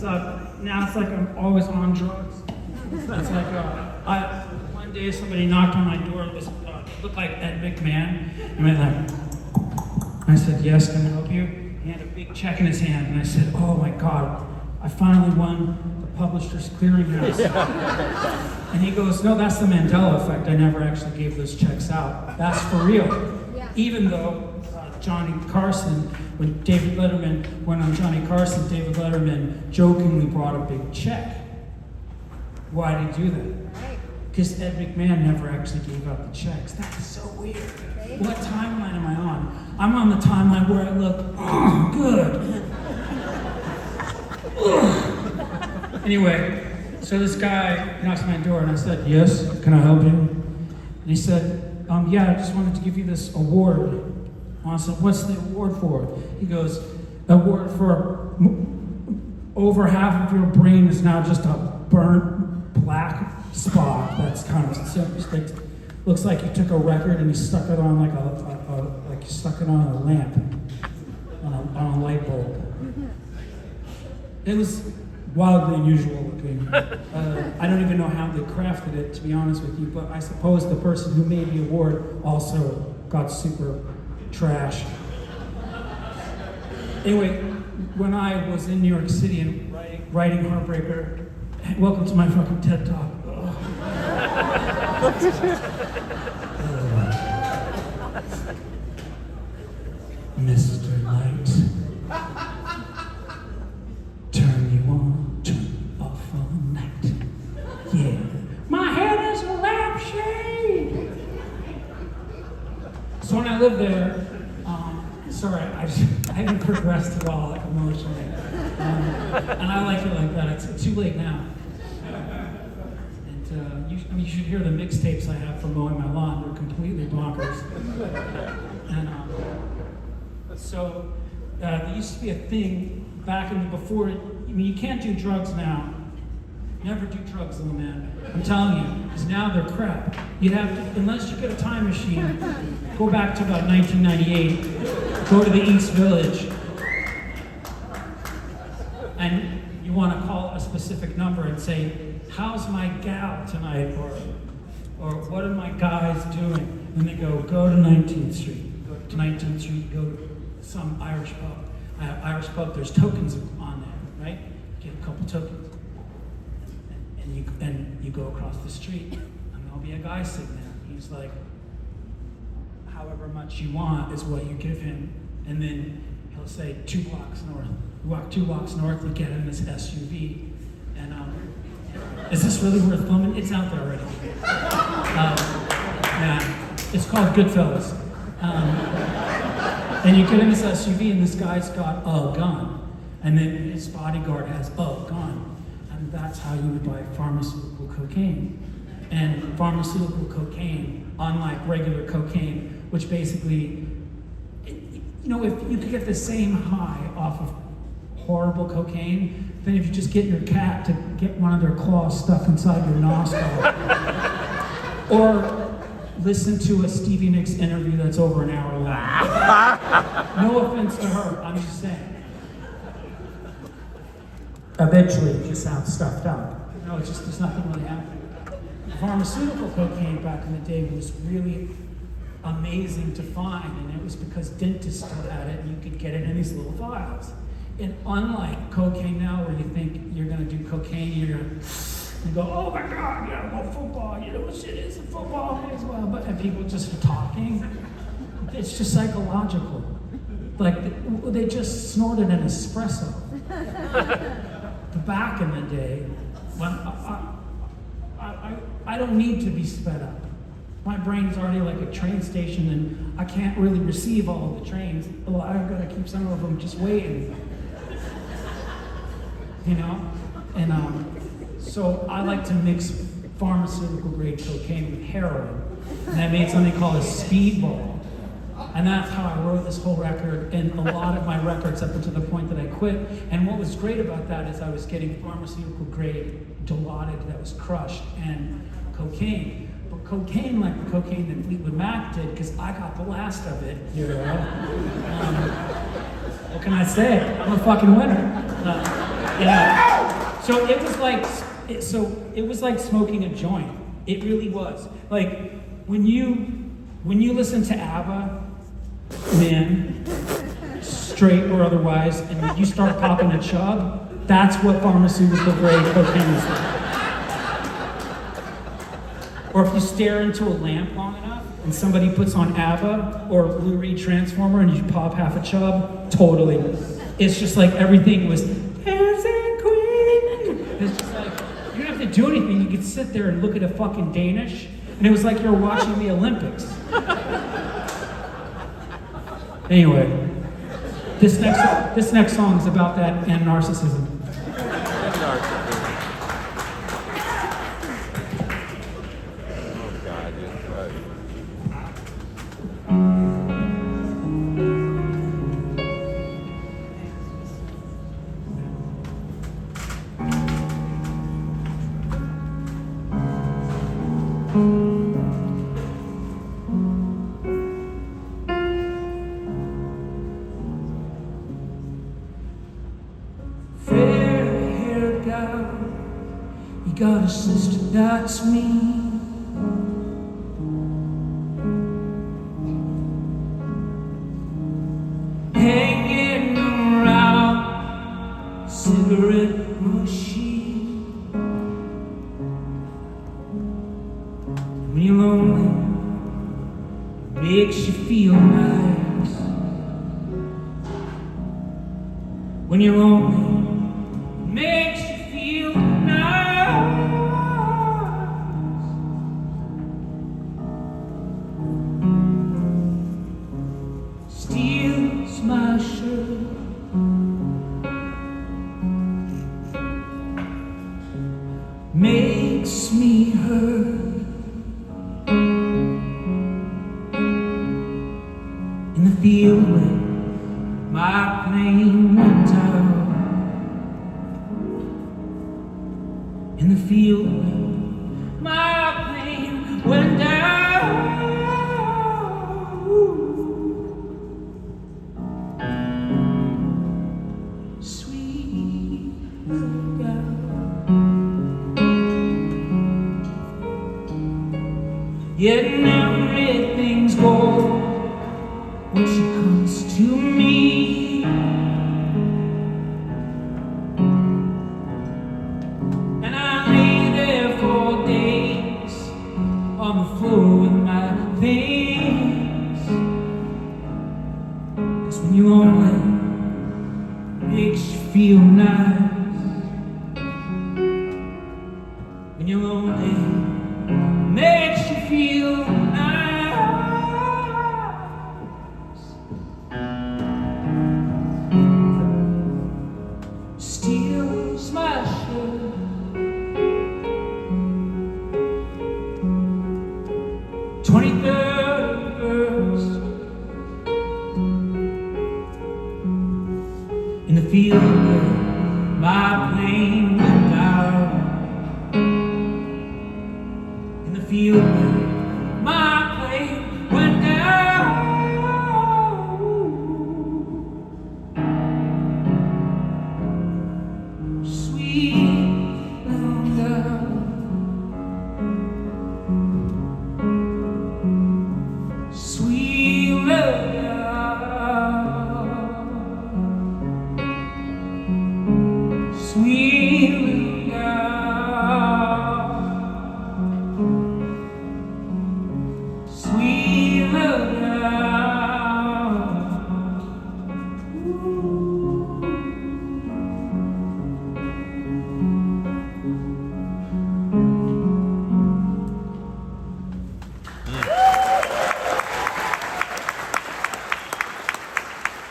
now it's like I'm always on drugs. It's like, one day somebody knocked on my door, it looked like Ed McMahon, and went like, I said, yes, can I help you? He had a big check in his hand, and I said, oh my God, I finally won the Publishers Clearinghouse. And he goes, no, that's the Mandela effect. I never actually gave those checks out. That's for real. Yeah. Even though Johnny Carson, when David Letterman went on Johnny Carson, David Letterman jokingly brought a big check. Why did he do that? Because Ed McMahon never actually gave out the checks. That's so weird. What timeline am I on? I'm on the timeline where I look, good. Anyway, so this guy knocks on my door and I said, yes, can I help you? And he said, yeah, I just wanted to give you this award. And I said, what's the award for? He goes, award for over half of your brain is now just a burnt black spot that's kind of looks like you took a record and you stuck it on like you stuck it on a lamp, on a light bulb. It was wildly unusual looking. I don't even know how they crafted it, to be honest with you, but I suppose the person who made the award also got super trash. Anyway, when I was in New York City and writing Heartbreaker, welcome to my fucking TED Talk. Mr. Light, turn you on, turn off all night. Yeah, my head is a lampshade. So when I lived there, sorry, I haven't progressed at all, like emotionally, and I like it like that. It's too late now. You should hear the mixtapes I have for mowing my lawn. They're completely bonkers. And so there used to be a thing back in before. You can't do drugs now. Never do drugs, little man. I'm telling you, because now they're crap. You'd have to, unless you get a time machine, go back to about 1998, go to the East Village, and you want to call a specific number and say, how's my gal tonight, or what are my guys doing? And they go to 19th Street, go to 19th Street, go to some Irish pub. There's tokens on there, right? Get a couple tokens, and you go across the street, and there'll be a guy sitting there. He's like, however much you want is what you give him, and then he'll say 2 blocks north. You walk 2 blocks north, you get in this SUV, and is this really worth filming? It's out there already. Yeah, it's called Goodfellas. And you get in this SUV, and this guy's got a gun, and then his bodyguard has a gun, and that's how you would buy pharmaceutical cocaine. And pharmaceutical cocaine, unlike regular cocaine, which basically, if you could get the same high off of horrible cocaine, then if you just get your cat to get one of their claws stuck inside your nostril, or listen to a Stevie Nicks interview that's over an hour long. No offense to her, I'm just saying. Eventually, it just sounds stuffed up. It's just, there's nothing really happening. Pharmaceutical cocaine back in the day was really amazing to find, and it was because dentists still had it, and you could get it in these little vials. And unlike cocaine now, where you think you're going to do cocaine, you go, oh my God, well, football, what shit is it, football as well. And people just are talking. It's just psychological. Like, they just snorted an espresso. Back in the day, when I don't need to be sped up. My brain's already like a train station, and I can't really receive all of the trains. Well, I've got to keep some of them just waiting. And so I like to mix pharmaceutical grade cocaine with heroin, and I made something called a speedball. And that's how I wrote this whole record, and a lot of my records up until the point that I quit. And what was great about that is I was getting pharmaceutical grade Dilaudid that was crushed, and cocaine. But cocaine, like the cocaine that Fleetwood Mac did, because I got the last of it, what can I say? I'm a fucking winner. Yeah. So it was like, it was like smoking a joint. It really was. Like when you listen to ABBA, man, straight or otherwise, and when you start popping a chub, that's what pharmaceutical grade cocaine is like. Or if you stare into a lamp long enough and somebody puts on ABBA or Blue Reed Transformer and you pop half a chub, totally. It's just like everything was dancing queen. It's just like, you don't have to do anything. You could sit there and look at a fucking Danish, and it was like you're watching the Olympics. Anyway, this next song is about that and narcissism. Fair-haired gal, you got a sister that's me. Hanging around, cigarette machine. When you're lonely, it makes you feel nice. When you're lonely, makes you feel nice. Steals my shirt, makes me hurt. In the field where my plane went down. In the field where my plane went down. Sweet little girl. Yet everything's gold when she comes to me. On the floor with my things. 'Cause when you're lonely, it makes you feel nice. When you're lonely, it makes you feel nice. Steals my shirt, in the field where my plane went down. In the field where my plane went down. Sweet little girl. Sweet little girl. Sweet little girl.